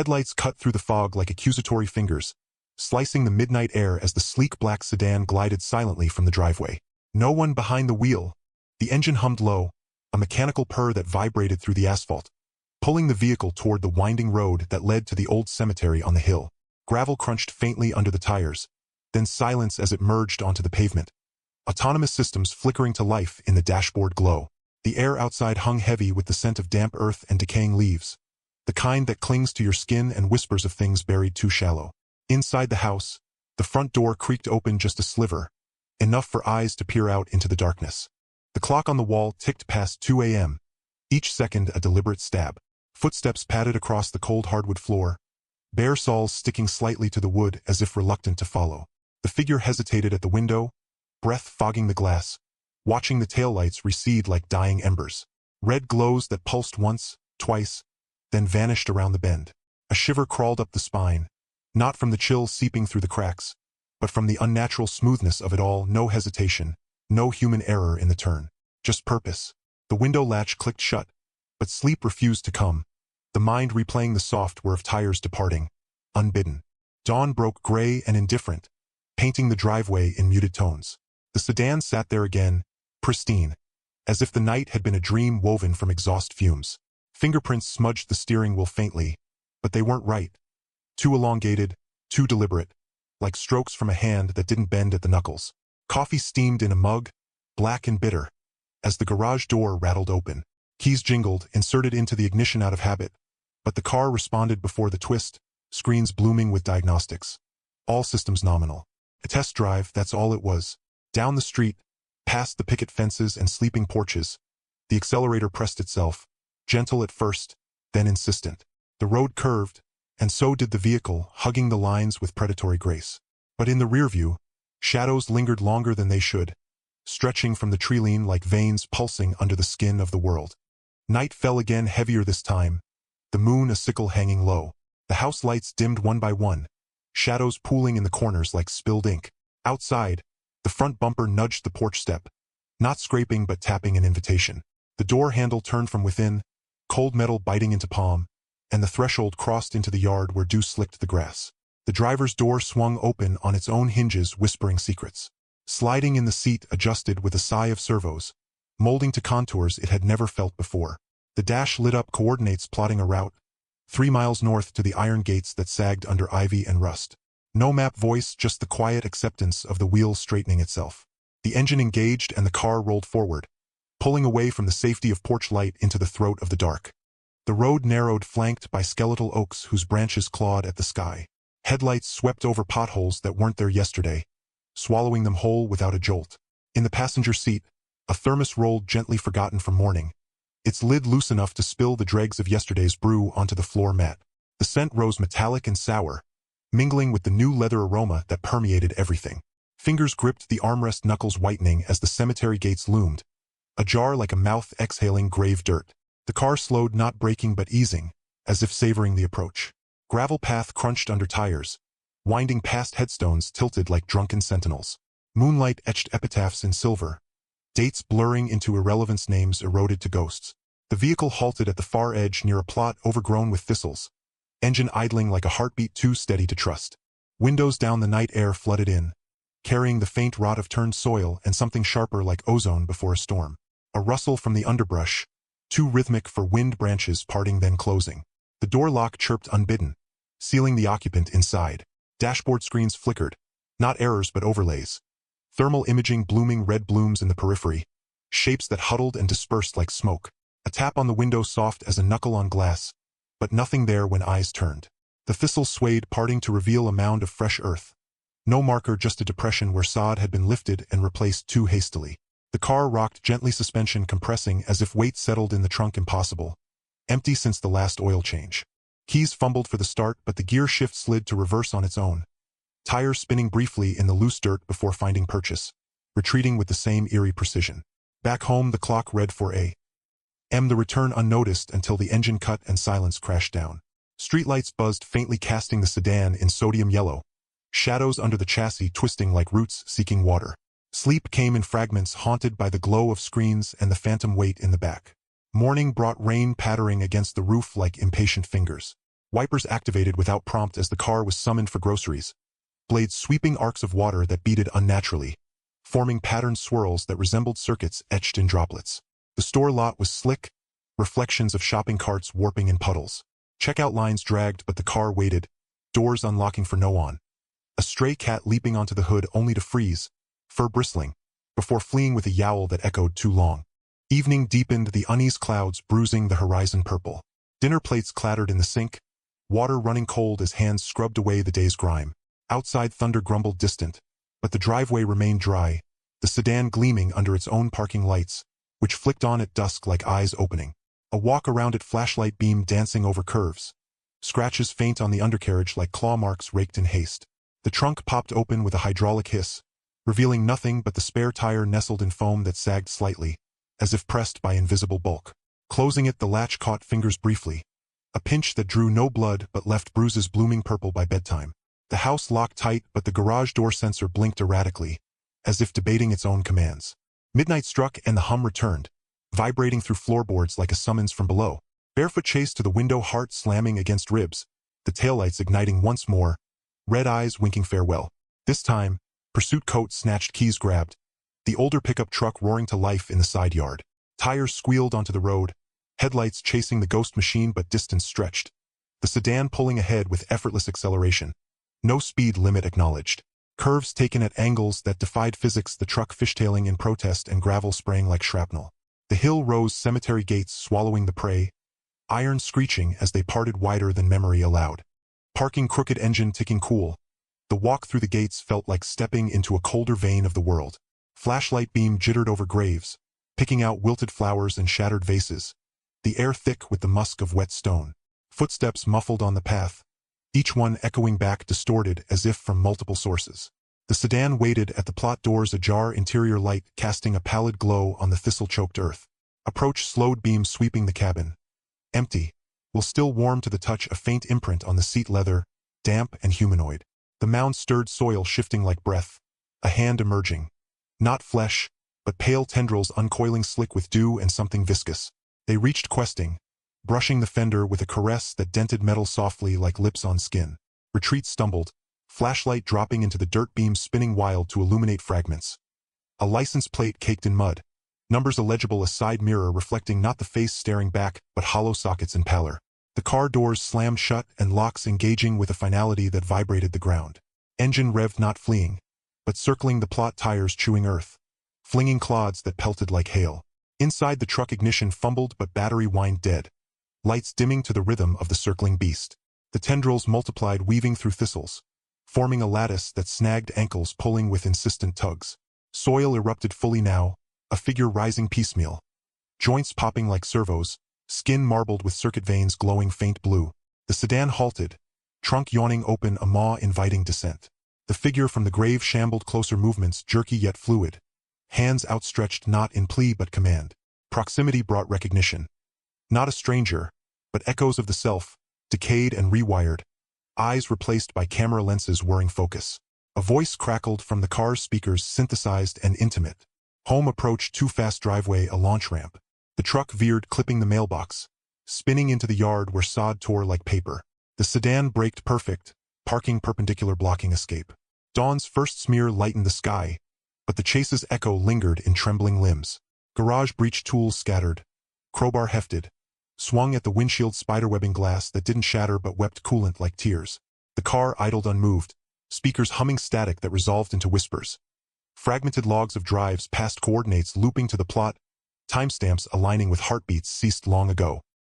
headlights cut through the fog like accusatory fingers, slicing the midnight air as the sleek black sedan glided silently from the driveway. No one behind the wheel. The engine hummed low, a mechanical purr that vibrated through the asphalt, pulling the vehicle toward the winding road that led to the old cemetery on the hill. Gravel crunched faintly under the tires, then silence as it merged onto the pavement. Autonomous systems flickering to life in the dashboard glow. The air outside hung heavy with the scent of damp earth and decaying leaves, the kind that clings to your skin and whispers of things buried too shallow. Inside the house, the front door creaked open just a sliver, enough for eyes to peer out into the darkness. The clock on the wall ticked past 2 a.m., each second a deliberate stab. Footsteps padded across the cold hardwood floor, bare soles sticking slightly to the wood as if reluctant to follow. The figure hesitated at the window, breath fogging the glass, watching the taillights recede like dying embers. Red glows that pulsed once, twice, then vanished around the bend. A shiver crawled up the spine, not from the chill seeping through the cracks, but from the unnatural smoothness of it all. No hesitation, no human error in the turn, just purpose. The window latch clicked shut, but sleep refused to come, the mind replaying the soft whir of tires departing, unbidden. Dawn broke gray and indifferent, painting the driveway in muted tones. The sedan sat there again, pristine, as if the night had been a dream woven from exhaust fumes. Fingerprints smudged the steering wheel faintly, but they weren't right. Too elongated, too deliberate, like strokes from a hand that didn't bend at the knuckles. Coffee steamed in a mug, black and bitter, as the garage door rattled open. Keys jingled, inserted into the ignition out of habit, but the car responded before the twist, screens blooming with diagnostics. All systems nominal. A test drive, that's all it was. Down the street, past the picket fences and sleeping porches, the accelerator pressed itself, gentle at first, then insistent. The road curved, and so did the vehicle, hugging the lines with predatory grace. But in the rearview, shadows lingered longer than they should, stretching from the treeline like veins pulsing under the skin of the world. Night fell again, heavier this time, the moon a sickle hanging low. The house lights dimmed one by one, shadows pooling in the corners like spilled ink. Outside, the front bumper nudged the porch step, not scraping but tapping an invitation. The door handle turned from within, cold metal biting into palm, and the threshold crossed into the yard where dew slicked the grass. The driver's door swung open on its own hinges, whispering secrets. Sliding in the seat adjusted with a sigh of servos, molding to contours it had never felt before. The dash lit up coordinates plotting a route, 3 miles north to the iron gates that sagged under ivy and rust. No map voice, just the quiet acceptance of the wheel straightening itself. The engine engaged and the car rolled forward, pulling away from the safety of porch light into the throat of the dark. The road narrowed, flanked by skeletal oaks whose branches clawed at the sky. Headlights swept over potholes that weren't there yesterday, swallowing them whole without a jolt. In the passenger seat, a thermos rolled gently, forgotten from morning, its lid loose enough to spill the dregs of yesterday's brew onto the floor mat. The scent rose metallic and sour, mingling with the new leather aroma that permeated everything. Fingers gripped the armrest, knuckles whitening as the cemetery gates loomed, ajar like a mouth exhaling grave dirt. The car slowed, not braking but easing, as if savoring the approach. Gravel path crunched under tires, winding past headstones tilted like drunken sentinels. Moonlight etched epitaphs in silver, dates blurring into irrelevance, names eroded to ghosts. The vehicle halted at the far edge near a plot overgrown with thistles, engine idling like a heartbeat too steady to trust. Windows down, the night air flooded in, carrying the faint rot of turned soil and something sharper like ozone before a storm. A rustle from the underbrush, too rhythmic for wind, branches parting then closing. The door lock chirped unbidden, sealing the occupant inside. Dashboard screens flickered, not errors but overlays. Thermal imaging blooming, red blooms in the periphery, shapes that huddled and dispersed like smoke. A tap on the window, soft as a knuckle on glass, but nothing there when eyes turned. The thistles swayed, parting to reveal a mound of fresh earth. No marker, just a depression where sod had been lifted and replaced too hastily. The car rocked gently, suspension compressing as if weight settled in the trunk, impossible, empty since the last oil change. Keys fumbled for the start, but the gear shift slid to reverse on its own. Tires spinning briefly in the loose dirt before finding purchase, retreating with the same eerie precision. Back home, the clock read 4 a.m. the return unnoticed until the engine cut and silence crashed down. Streetlights buzzed faintly, casting the sedan in sodium yellow, shadows under the chassis twisting like roots seeking water. Sleep came in fragments, haunted by the glow of screens and the phantom weight in the back. Morning brought rain pattering against the roof like impatient fingers. Wipers activated without prompt as the car was summoned for groceries. Blades sweeping arcs of water that beaded unnaturally, forming patterned swirls that resembled circuits etched in droplets. The store lot was slick, reflections of shopping carts warping in puddles. Checkout lines dragged, but the car waited, doors unlocking for no one. A stray cat leaping onto the hood only to freeze, fur bristling, before fleeing with a yowl that echoed too long. Evening deepened, the unease clouds bruising the horizon purple. Dinner plates clattered in the sink, water running cold as hands scrubbed away the day's grime. Outside thunder grumbled distant, but the driveway remained dry, the sedan gleaming under its own parking lights, which flicked on at dusk like eyes opening. A walk around it, flashlight beam dancing over curves. Scratches faint on the undercarriage like claw marks raked in haste. The trunk popped open with a hydraulic hiss, revealing nothing but the spare tire nestled in foam that sagged slightly, as if pressed by invisible bulk. Closing it, the latch caught fingers briefly. A pinch that drew no blood but left bruises blooming purple by bedtime. The house locked tight, but the garage door sensor blinked erratically, as if debating its own commands. Midnight struck and the hum returned, vibrating through floorboards like a summons from below. Barefoot chase to the window, heart slamming against ribs, the taillights igniting once more, red eyes winking farewell. This time, pursuit coat snatched, keys grabbed, the older pickup truck roaring to life in the side yard. Tires squealed onto the road, headlights chasing the ghost machine, but distance stretched. The sedan pulling ahead with effortless acceleration. No speed limit acknowledged. Curves taken at angles that defied physics, the truck fishtailing in protest and gravel spraying like shrapnel. The hill rose, cemetery gates swallowing the prey, iron screeching as they parted wider than memory allowed. Parking crooked, engine ticking cool. The walk through the gates felt like stepping into a colder vein of the world. Flashlight beam jittered over graves, picking out wilted flowers and shattered vases, the air thick with the musk of wet stone. Footsteps muffled on the path, each one echoing back, distorted as if from multiple sources. The sedan waited at the plot, doors ajar, interior light casting a pallid glow on the thistle-choked earth. Approach slowed, beam sweeping the cabin. Empty, while still warm to the touch, a faint imprint on the seat leather, damp and humanoid. The mound stirred, soil shifting like breath, a hand emerging. Not flesh, but pale tendrils uncoiling, slick with dew and something viscous. They reached, questing, brushing the fender with a caress that dented metal softly like lips on skin. Retreat stumbled, flashlight dropping into the dirt, beam spinning wild to illuminate fragments. A license plate caked in mud, numbers illegible, a side mirror reflecting not the face staring back, but hollow sockets and pallor. The car doors slammed shut and locks engaging with a finality that vibrated the ground. Engine revved, not fleeing, but circling the plot, tires chewing earth, flinging clods that pelted like hail. Inside the truck, ignition fumbled but battery whined dead, lights dimming to the rhythm of the circling beast. The tendrils multiplied, weaving through thistles, forming a lattice that snagged ankles, pulling with insistent tugs. Soil erupted fully now, a figure rising piecemeal, joints popping like servos, skin marbled with circuit veins glowing faint blue. The sedan halted, trunk yawning open, a maw inviting descent. The figure from the grave shambled closer, movements jerky yet fluid, hands outstretched not in plea but command. Proximity brought recognition. Not a stranger, but echoes of the self, decayed and rewired, eyes replaced by camera lenses whirring focus. A voice crackled from the car's speakers, synthesized and intimate. Home approached, too fast, driveway, a launch ramp. The truck veered, clipping the mailbox, spinning into the yard where sod tore like paper. The sedan braked perfect, parking perpendicular, blocking escape. Dawn's first smear lightened the sky, but the chase's echo lingered in trembling limbs. Garage breach, tools scattered, crowbar hefted, swung at the windshield, spiderwebbing glass that didn't shatter but wept coolant like tears. The car idled unmoved, speakers humming static that resolved into whispers. Fragmented logs of drives, past coordinates looping to the plot, timestamps aligning with heartbeats ceased long ago.